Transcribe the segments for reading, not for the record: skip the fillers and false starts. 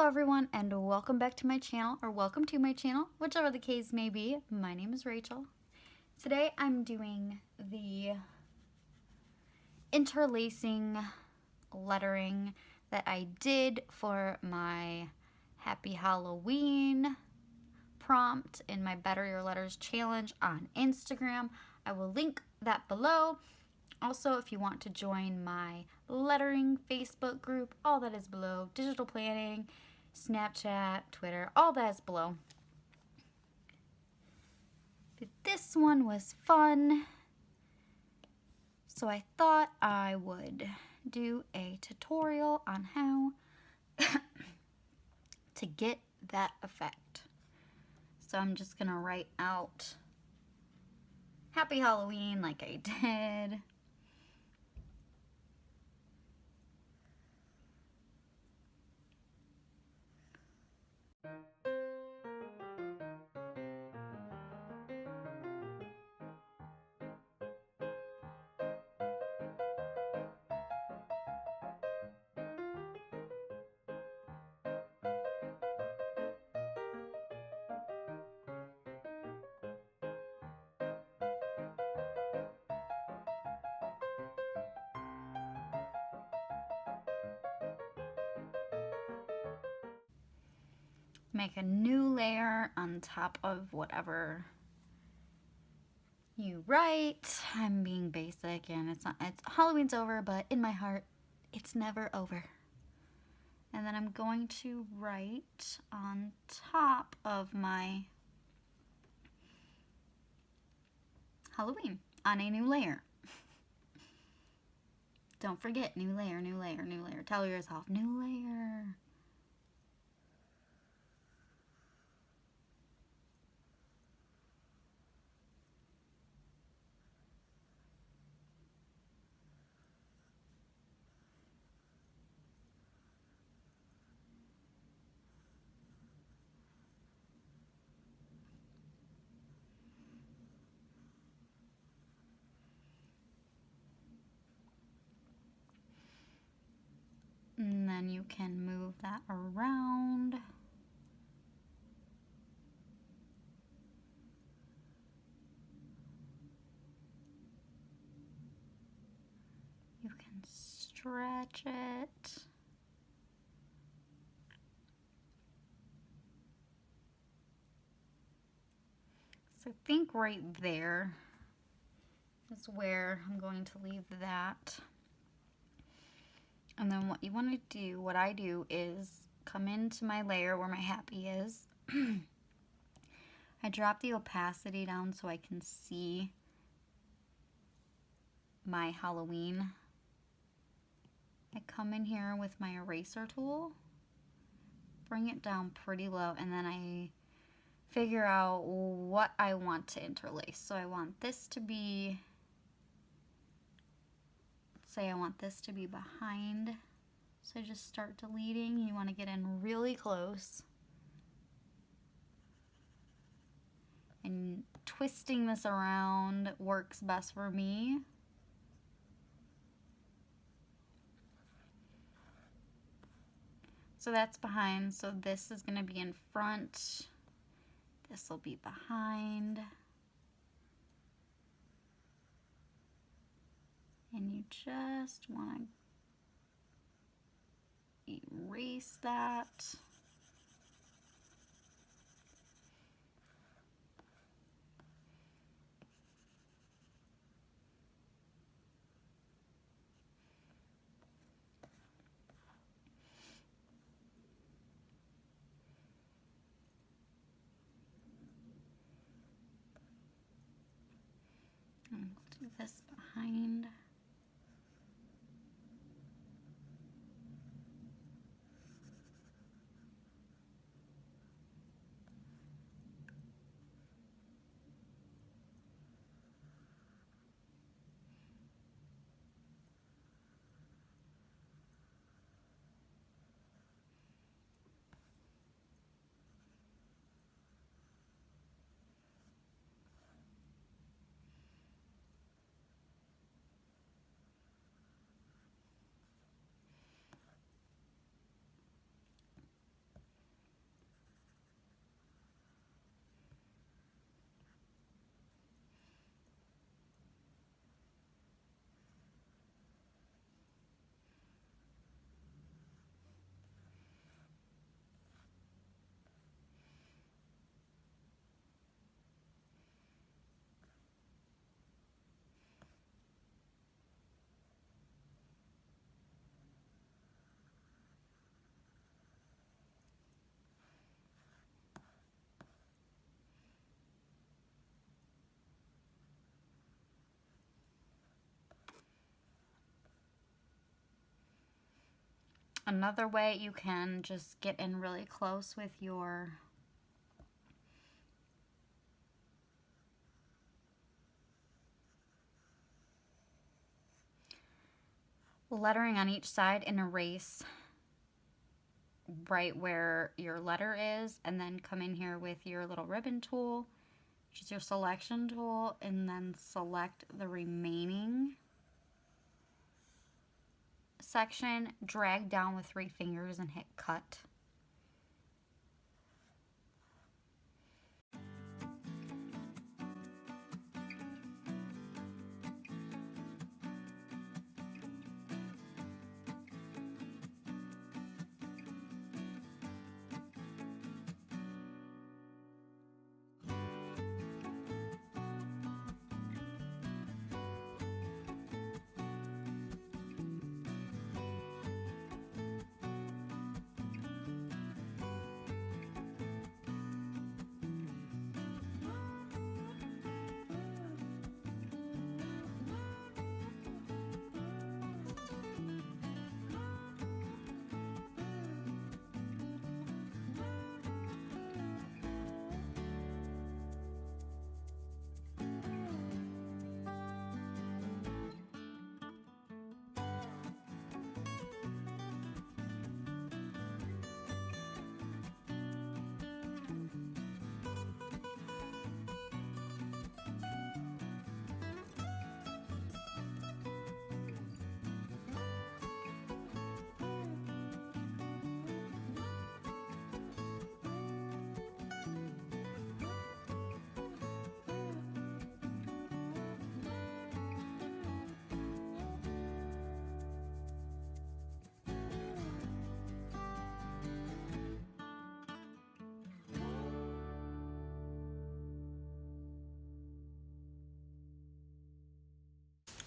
everyone, and welcome back to my channel, or welcome to my channel, whichever the case may be. My name is Rachel. Today I'm doing the interlacing lettering that I did for my Happy Halloween prompt in my Better Your Letters challenge on Instagram. I will link that below. Also, if you want to join my lettering Facebook group, all that is below. Digital planning, Snapchat, Twitter, all that is below. But this one was fun, so I thought I would do a tutorial on how to get that effect. So I'm just gonna write out Happy Halloween like I did. Make a new layer on top of whatever you write. I'm being basic, and it's Halloween's over, but in my heart, it's never over. And then I'm going to write on top of my Halloween on a new layer. Don't forget, new layer, new layer, new layer. Tell yourself, new layer. And then you can move that around. You can stretch it. So I think right there is where I'm going to leave that. And then what you want to do, what I do, is come into my layer where my happy is. I drop the opacity down so I can see my Halloween. I come in here with my eraser tool, bring it down pretty low, and then I figure out what I want to interlace. So I want this to be, say I want this to be behind. So just start deleting. You want to get in really close. And twisting this around works best for me. So that's behind. So this is going to be in front. This will be behind. And you just want to erase that. And we'll do this behind. Another way you can just get in really close with your lettering on each side and erase right where your letter is, and then come in here with your little ribbon tool, which is your selection tool, and then select the remaining section, drag down with 3 fingers and hit cut.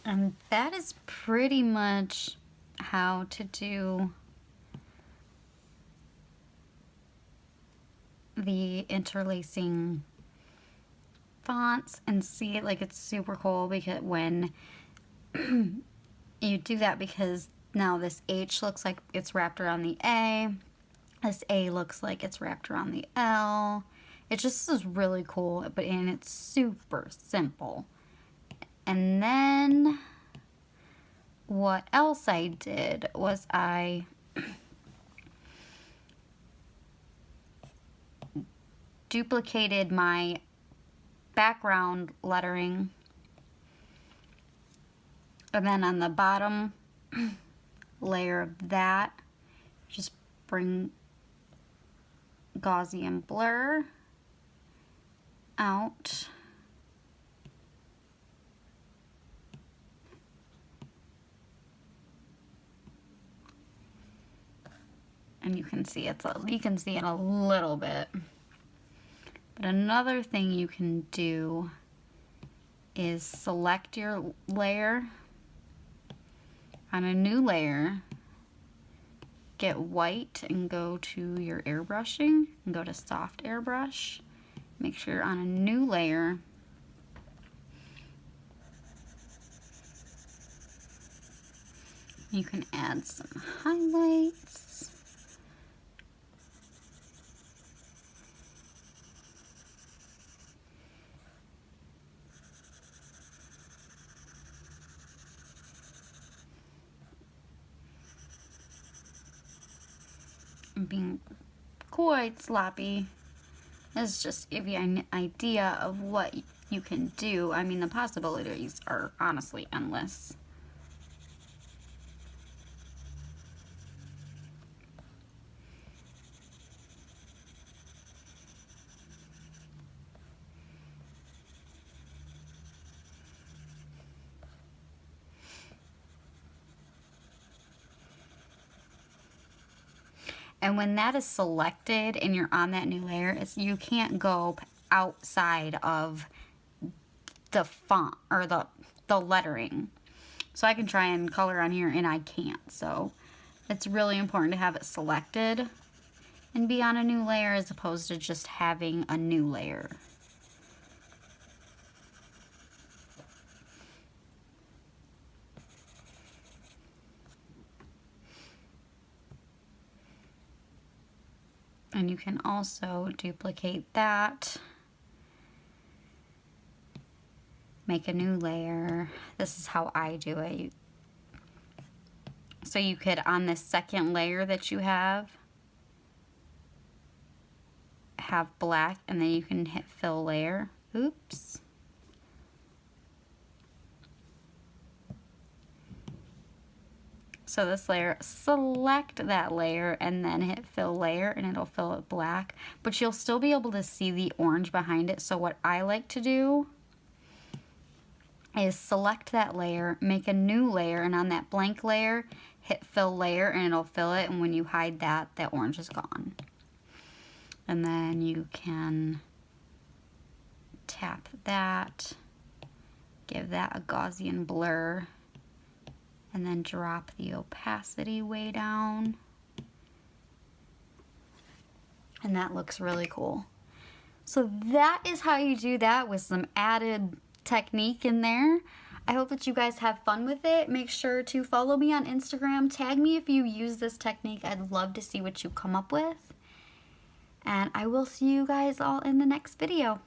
And that is pretty much how to do the interlacing fonts, and see it. Like, it's super cool because when you do that, because now this H looks like it's wrapped around the A, this A looks like it's wrapped around the L. It just is really cool, and it's super simple. And then what else I did was I duplicated my background lettering, and then on the bottom layer of that, just bring Gaussian blur out. And you can see you can see it a little bit. But another thing you can do is select your layer. On a new layer, get white and go to your airbrushing and go to soft airbrush. Make sure you're on a new layer. You can add some highlights. I'm being quite sloppy. This is just to give you an idea of what you can do. I mean, the possibilities are honestly endless. And when that is selected and you're on that new layer, you can't go outside of the font or the lettering. So I can try and color on here and I can't. So it's really important to have it selected and be on a new layer as opposed to just having a new layer. And you can also duplicate that. Make a new layer. This is how I do it. So you could, on this second layer that you have black, and then you can hit fill layer. Oops. So this layer, select that layer and then hit fill layer and it'll fill it black, but you'll still be able to see the orange behind it. So what I like to do is select that layer, make a new layer, and on that blank layer, hit fill layer and it'll fill it, and when you hide that, that orange is gone. And then you can tap that, give that a Gaussian blur, and then drop the opacity way down. And that looks really cool. So that is how you do that with some added technique in there. I hope that you guys have fun with it. Make sure to follow me on Instagram. Tag me if you use this technique. I'd love to see what you come up with. And I will see you guys all in the next video.